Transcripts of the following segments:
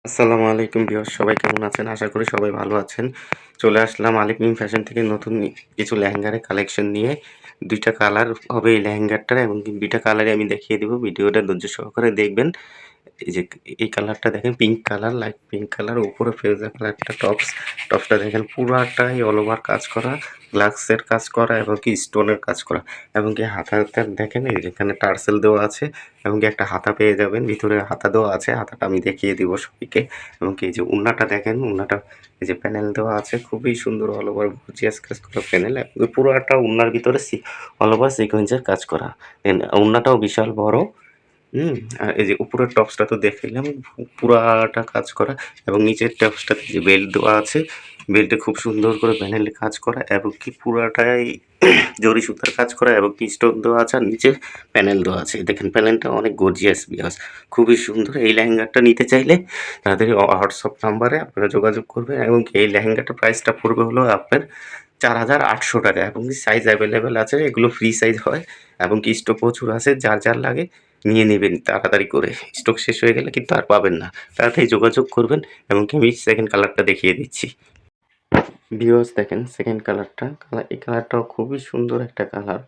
আসসালামু আলাইকুম ভিউয়ার্স, সবাই কেমন আছেন? আশা করি সবাই ভালো আছেন। চলে আসলাম আলিফ মিম ফ্যাশন থেকে নতুন কিছু লেহেঙ্গার কালেকশন নিয়ে। ২ টা কালার হবে এই লেহেঙ্গাটার এবং ২ টা কালারই আমি দেখিয়ে দেব। ভিডিওটা ধৈর্য সহকারে দেখবেন। এই যে এই কালারটা দেখেন, pink colour, light pink colour, উপরে ফিরোজা কালার একটা টপসটা দেখেন পুরাটাই অল ওভার কাজ করা, গ্লাক্সের কাজ করা এবং কি স্টোনের কাজ করা এবং কি হাতাটা দেখেন, এই যে এখানে টার্সেল দেওয়া আছে এবং কি একটা হাতা পেয়ে যাবেন, ভিতরে হাতা দেওয়া আছে, হাতাটা আমি দেখিয়ে দিব সবাইকে। এবং কি এই যে ওড়নাটা দেখেন, ওড়নাটা এই যে প্যানেল দেওয়া আছে, খুবই সুন্দর অল ওভার গর্জিয়াস কাজ করা প্যানেল। পুরাটা ওড়নার ভিতরে অল ওভার সিকোয়েন্সের কাজ করা। দেন ওড়নাটাও বিশাল বড়। আর এই যে উপরের টপসটা তো দেখলাম, পুরাটা কাজ করা এবং নিচের টপসটাতে যে বেল্ট দেওয়া আছে, বেল্টে খুব সুন্দর করে প্যানেলে কাজ করা এবং কি পুরাটাই জরি সুতার কাজ করা এবং কি স্টোন দেওয়া আছে, আর নিচে প্যানেল দেওয়া আছে। দেখেন প্যানেলটা অনেক গর্জিয়াস বিয়াস, খুবই সুন্দর। এই লেহেঙ্গাটা নিতে চাইলে তাদের হোয়াটসঅ্যাপ নাম্বারে আপনারা যোগাযোগ করবেন এবং কি এই লেহেঙ্গাটার প্রাইসটা পড়বে হলো আপনার ৪,৮০০ টাকা এবং কি সাইজ অ্যাভেলেবেল আছে, এগুলো ফ্রি সাইজ হয় এবং কি স্টক প্রচুর আছে। যার লাগে নিয়ে নেবেন তাড়াতাড়ি করে, স্টক শেষ হয়ে গেলে কিন্তু আর পাবেন না। তাড়াতাড়ি যোগাযোগ করবেন এবং কি আমি সেকেন্ড কালারটা দেখিয়ে দিচ্ছি। ভিউয়ার্স দেখেন সেকেন্ড কালারটা, এই কালারটাও খুবই সুন্দর একটা কালার।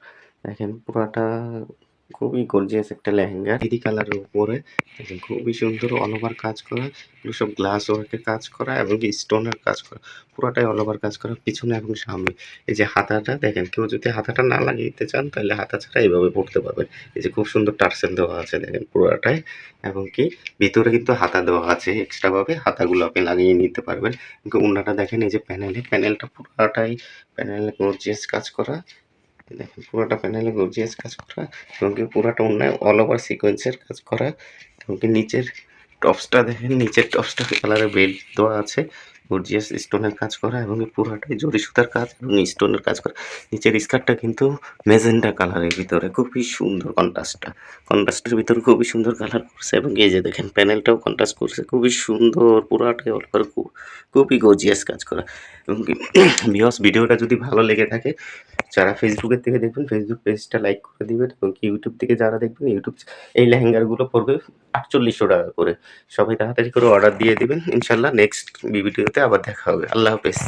দেখেন পুরাটা খুবই গর্জিয়াস একটা লেহেঙ্গা, মেহেদি কালারের উপরে দেখেন খুবই সুন্দর অল ওভার কাজ করা, এগুলো সব গ্লাস ওয়ার্কের কাজ করা এবং স্টোনের কাজ করা, পুরাটাই অল ওভার কাজ করা পিছনে এবং সামনে। এই যে হাতাটা দেখেন, কেউ যদি হাতাটা না লাগিয়ে চান তাহলে হাতা ছাড়া এইভাবে পড়তে পারবেন। এই যে খুব সুন্দর টার্সেল দেওয়া আছে দেখেন পুরাটাই এবং কি ভিতরে কিন্তু হাতা দেওয়া আছে, এক্সট্রা ভাবে হাতাগুলো আপনি লাগিয়ে নিতে পারবেন। কিন্তু ওড়নাটা দেখেন, এই যে প্যানেলটা পুরাটাই প্যানেলে গর্জিয়াস কাজ করা। দেখেন পুরোটা প্যানেলে গর্জিয়াস কাজ করা এবং কি পুরাটা ওড়নায় অল ওভার সিকোয়েন্সের কাজ করা এবং কি নিচের টপসটা দেখেন, নিচের টপসটা কালারের বেল্ট দেওয়া আছে, গর্জিয়াস স্টোনের কাজ করা এবং কি পুরাটাই জরি সুতার কাজ এবং স্টোনের কাজ করা। নিচের স্কার্টটা কিন্তু মেজেন্টা কালারের ভিতরে, খুবই সুন্দর কন্ট্রাস্টের ভিতরে খুবই সুন্দর কালার করছে এবং এই যে দেখেন প্যানেলটাও কন্ট্রাস্ট করছে, খুবই সুন্দর, পুরাটাই অল ওভার খুবই গর্জিয়াস কাজ করা এবং কি ভিউয়ার্স ভিডিওটা যদি ভালো লেগে থাকে, যারা ফেসবুকের থেকে দেখবেন ফেসবুক পেজটা লাইক করে দিবেন এবং কি ইউটিউব থেকে যারা দেখবেন ইউটিউব, এই লেহেঙ্গাগুলো পড়বে ৪৮০০ টাকা করে। সবাই তাড়াতাড়ি করে অর্ডার দিয়ে দিবেন। ইনশাল্লাহ নেক্সট ভিডিওতে আবার দেখা হবে। আল্লাহ হাফেজ।